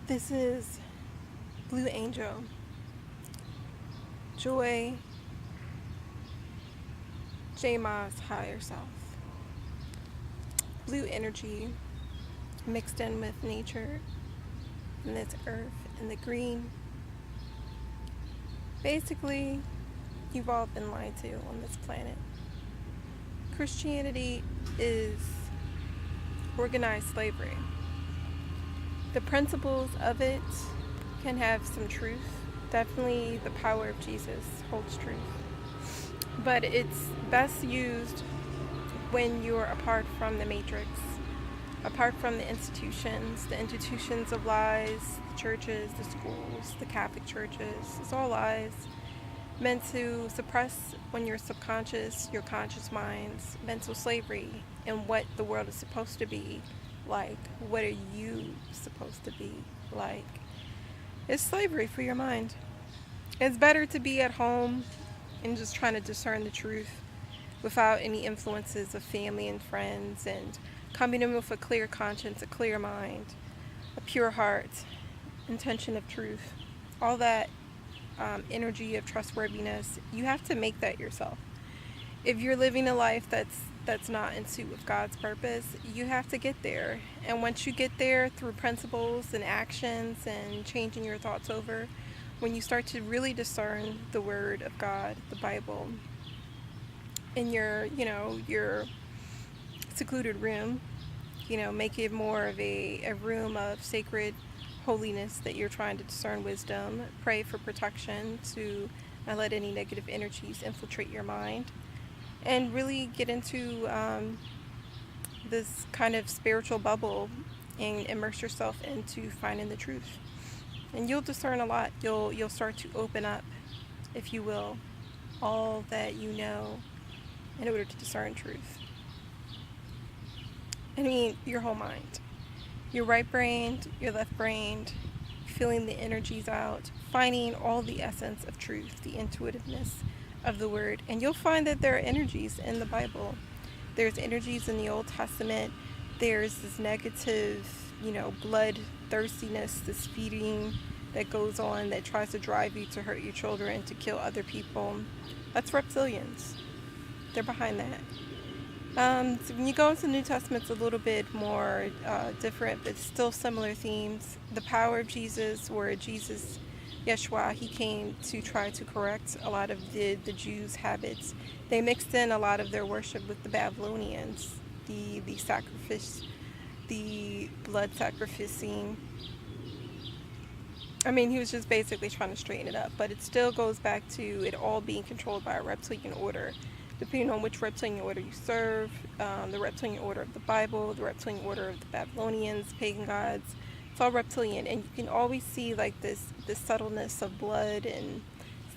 This is Blue Angel, Joy, J-Ma's higher self. Blue energy mixed in with nature and this earth and the green. Basically, you've all been lied to on this planet. Christianity is organized slavery. The principles of it can have some truth. Definitely the power of Jesus holds truth. But it's best used when you're apart from the matrix, apart from the institutions of lies, the churches, the schools, the Catholic churches. It's all lies meant to suppress when your subconscious, your conscious mind's mental slavery and what the world is supposed to be like. What are you supposed to be like? It's slavery for your mind. It's better to be at home and just trying to discern the truth without any influences of family and friends, and coming in with a clear conscience, a clear mind, a pure heart, intention of truth, all that energy of trustworthiness. You have to make that yourself. If you're living a life that's not in suit with God's purpose, you have to get there. And once you get there through principles and actions and changing your thoughts over, when you start to really discern the Word of God, the Bible, in your secluded room, make it more of a room of sacred holiness that you're trying to discern wisdom. Pray for protection to not let any negative energies infiltrate your mind, and really get into this kind of spiritual bubble and immerse yourself into finding the truth. And you'll discern a lot. You'll start to open up, if you will, all that you know in order to discern truth. I mean, your whole mind. Your right-brained, your left-brained, feeling the energies out, finding all the essence of truth, the intuitiveness of the Word. And you'll find that there are energies in the Bible. There's energies in the Old Testament. There's this negative, bloodthirstiness, this feeding that goes on that tries to drive you to hurt your children, to kill other people. That's reptilians. They're behind that. So when you go into the New Testament, it's a little bit more different, but still similar themes. The power of Jesus, where Jesus, Yeshua, he came to try to correct a lot of the Jews' habits. They mixed in a lot of their worship with the Babylonians, the sacrifice, the blood sacrificing. I mean, he was just basically trying to straighten it up, but it still goes back to it all being controlled by a reptilian order. Depending on which reptilian order you serve, the reptilian order of the Bible, the reptilian order of the Babylonians, pagan gods, it's all reptilian. And you can always see like this subtleness of blood and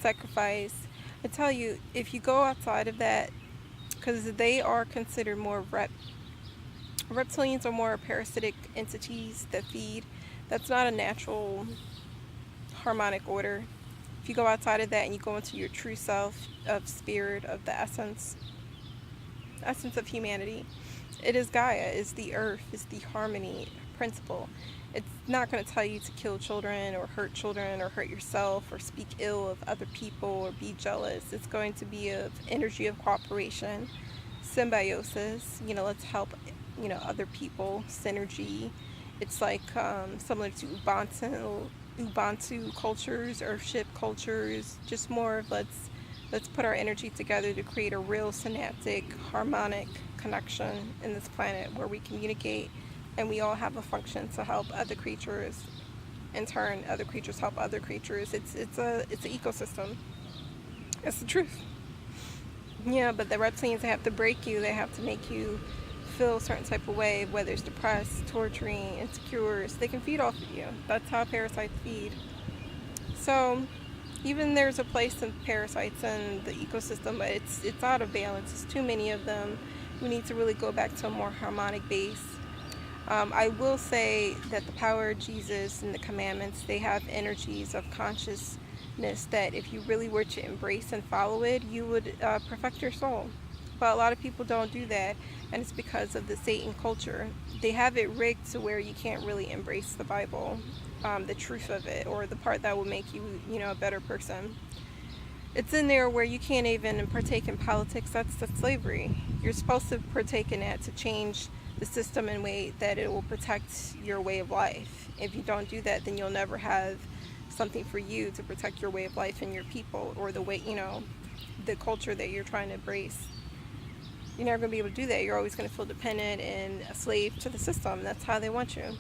sacrifice. I tell you, if you go outside of that, because they are considered more reptilians are more parasitic entities that feed. That's not a natural harmonic order. If you go outside of that and you go into your true self of spirit, of the essence of humanity, it is Gaia, is the earth, is the harmony principle. It's not going to tell you to kill children or hurt yourself or speak ill of other people or be jealous. It's going to be of energy of cooperation, symbiosis, let's help, other people, synergy. It's like similar to Ubuntu cultures, earthship cultures, just more of let's put our energy together to create a real synaptic, harmonic connection in this planet where we communicate and we all have a function to help other creatures. In turn, other creatures help other creatures. It's an ecosystem. It's the truth. Yeah, but the reptilians, they have to break you. They have to make you feel a certain type of way, whether it's depressed, torturing, insecure. They can feed off of you. That's how parasites feed. So even there's a place in parasites in the ecosystem, but it's out of balance. It's too many of them. We need to really go back to a more harmonic base. I will say that the power of Jesus and the commandments, they have energies of consciousness that if you really were to embrace and follow it, you would perfect your soul. But a lot of people don't do that, and it's because of the Satan culture. They have it rigged to where you can't really embrace the Bible, the truth of it, or the part that will make you, a better person. It's in there where you can't even partake in politics. That's slavery. You're supposed to partake in that to change the system in a way that it will protect your way of life. If you don't do that, then you'll never have something for you to protect your way of life and your people, or the way, the culture that you're trying to embrace. You're never going to be able to do that. You're always going to feel dependent and a slave to the system. That's how they want you.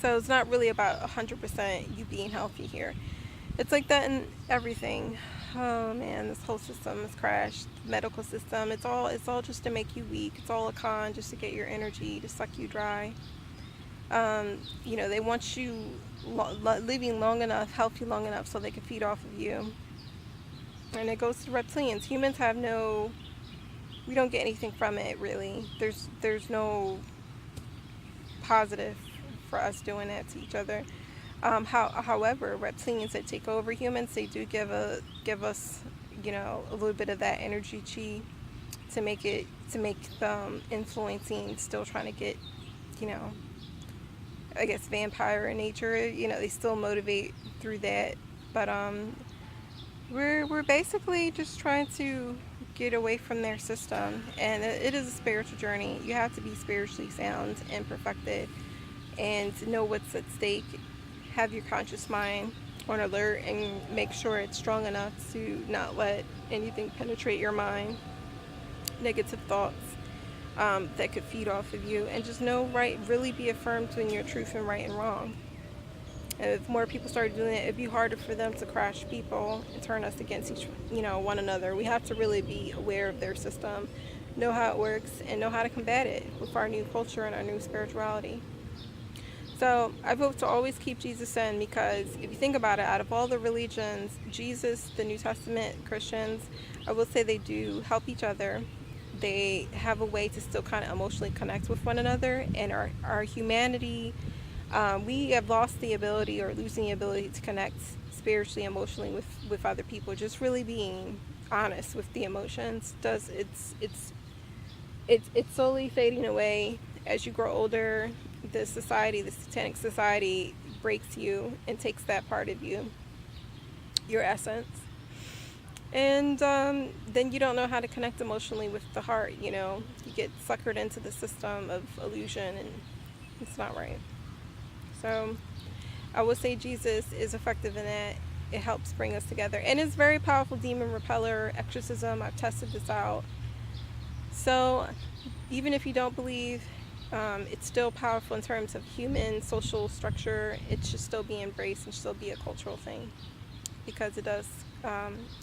So it's not really about 100% you being healthy here. It's like that in everything. Oh man, this whole system has crashed. The medical system, it's all just to make you weak. It's all a con, just to get your energy, to suck you dry. They want you living long enough, healthy long enough, so they can feed off of you. And it goes to reptilians. Humans have we don't get anything from it, really. There's no positive for us doing that to each other. However, reptilians that take over humans, they do give us, a little bit of that energy chi to make them influencing, still trying to get, I guess vampire in nature. They still motivate through that, but we're basically just trying to get away from their system, and it is a spiritual journey. You have to be spiritually sound and perfected, and know what's at stake. Have your conscious mind on alert, and make sure it's strong enough to not let anything penetrate your mind, negative thoughts that could feed off of you, and just really be affirmed in your truth and right and wrong. And if more people started doing it, it'd be harder for them to crash people and turn us against one another. We have to really be aware of their system, know how it works, and know how to combat it with our new culture and our new spirituality. So I vote to always keep Jesus in, because if you think about it, out of all the religions, Jesus, the New Testament, Christians, I will say they do help each other. They have a way to still kind of emotionally connect with one another, and our humanity, we have lost the ability, or losing the ability, to connect spiritually, emotionally with other people. Just really being honest with the emotions it's slowly fading away as you grow older. The satanic society breaks you and takes that part of you, your essence, and then you don't know how to connect emotionally with the heart. You get suckered into the system of illusion, and it's not right. So I would say Jesus is effective in that. It helps bring us together, and it's very powerful demon repeller exorcism. I've tested this out. So even if you don't believe, it's still powerful in terms of human social structure. It should still be embraced and still be a cultural thing, because it does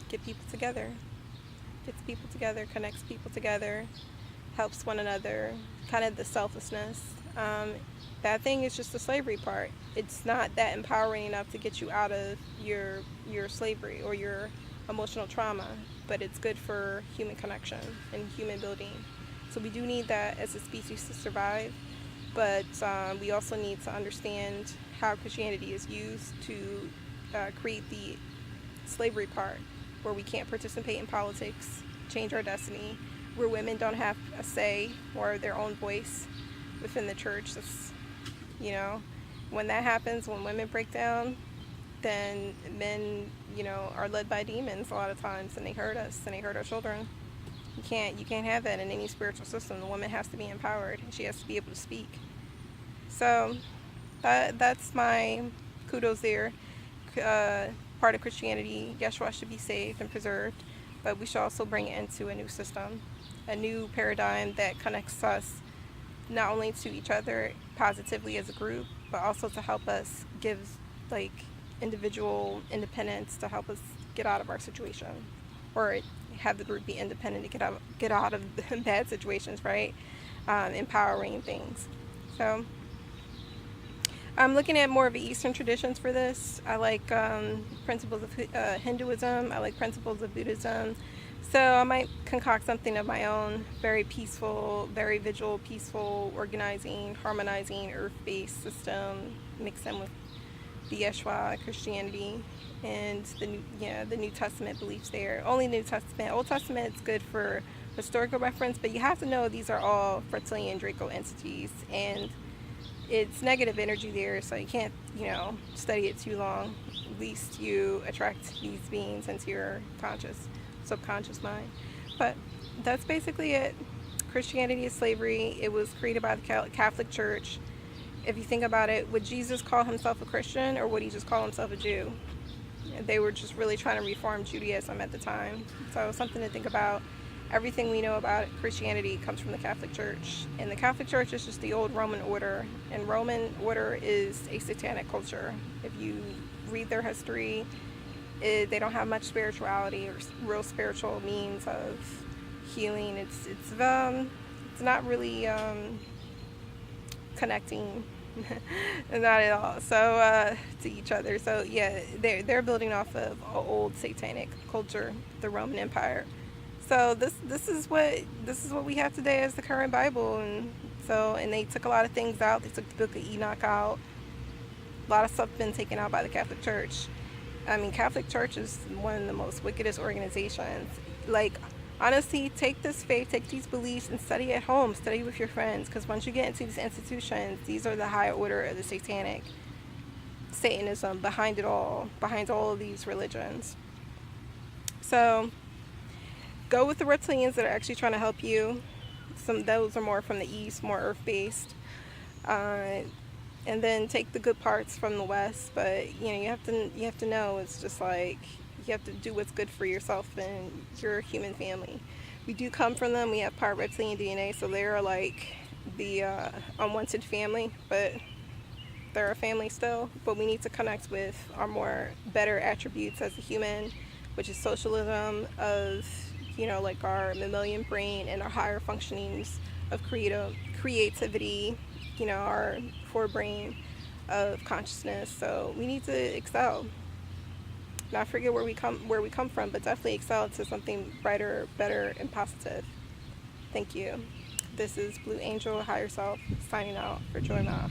get people together. Gets people together, connects people together, helps one another, kind of the selflessness. That thing is just the slavery part. It's not that empowering enough to get you out of your slavery or your emotional trauma, but it's good for human connection and human building. So we do need that as a species to survive, but we also need to understand how Christianity is used to create the slavery part, where we can't participate in politics, change our destiny, where women don't have a say or their own voice within the church. That's, when that happens, when women break down, then men, are led by demons a lot of times, and they hurt us, and they hurt our children. You can't have that in any spiritual system. The woman has to be empowered, and she has to be able to speak. So that's my kudos there. Part of Christianity, Yeshua should be saved and preserved, but we should also bring it into a new system, a new paradigm that connects us not only to each other positively as a group, but also to help us give individual independence, to help us get out of our situation, or have the group be independent to get out of bad situations, right? Empowering things. So I'm looking at more of the Eastern traditions for this. I like principles of Hinduism. I like principles of Buddhism. So I might concoct something of my own, very peaceful, very visual, peaceful, organizing, harmonizing, earth-based system, mix them with the Yeshua Christianity and the New Testament beliefs there. Only New Testament. Old Testament is good for historical reference, but you have to know these are all reptilian Draco entities, and it's negative energy there, so you can't, study it too long. At least you attract these beings into your subconscious mind. But that's basically it. Christianity is slavery. It was created by the Catholic Church. If you think about it, would Jesus call himself a Christian, or would he just call himself a Jew? They were just really trying to reform Judaism at the time. So something to think about. Everything we know about Christianity comes from the Catholic Church. And the Catholic Church is just the old Roman order. And Roman order is a satanic culture. If you read their history, they don't have much spirituality or real spiritual means of healing. It's not really connecting, not at all. So to each other. So yeah, they're building off of an old satanic culture, the Roman Empire. So this is what we have today as the current Bible, and they took a lot of things out. They took the Book of Enoch out. A lot of stuff been taken out by the Catholic Church. I mean, Catholic Church is one of the most wickedest organizations. Like, honestly, take this faith, take these beliefs, and study at home. Study with your friends, because once you get into these institutions, these are the high order of the Satanism behind it all, behind all of these religions. So go with the reptilians that are actually trying to help you. Those are more from the east, more earth-based. And then take the good parts from the west. But you have to know, it's just like you have to do what's good for yourself and your human family. We do come from them. We have part reptilian DNA, so they're like the unwanted family, but they're a family still. But we need to connect with our better attributes as a human, which is socialism, of like our mammalian brain and our higher functionings of creativity, our forebrain of consciousness. So we need to excel. Not forget where we come from, but definitely excel to something brighter, better, and positive. Thank you. This is Blue Angel Higher Self signing out for Joy Ma.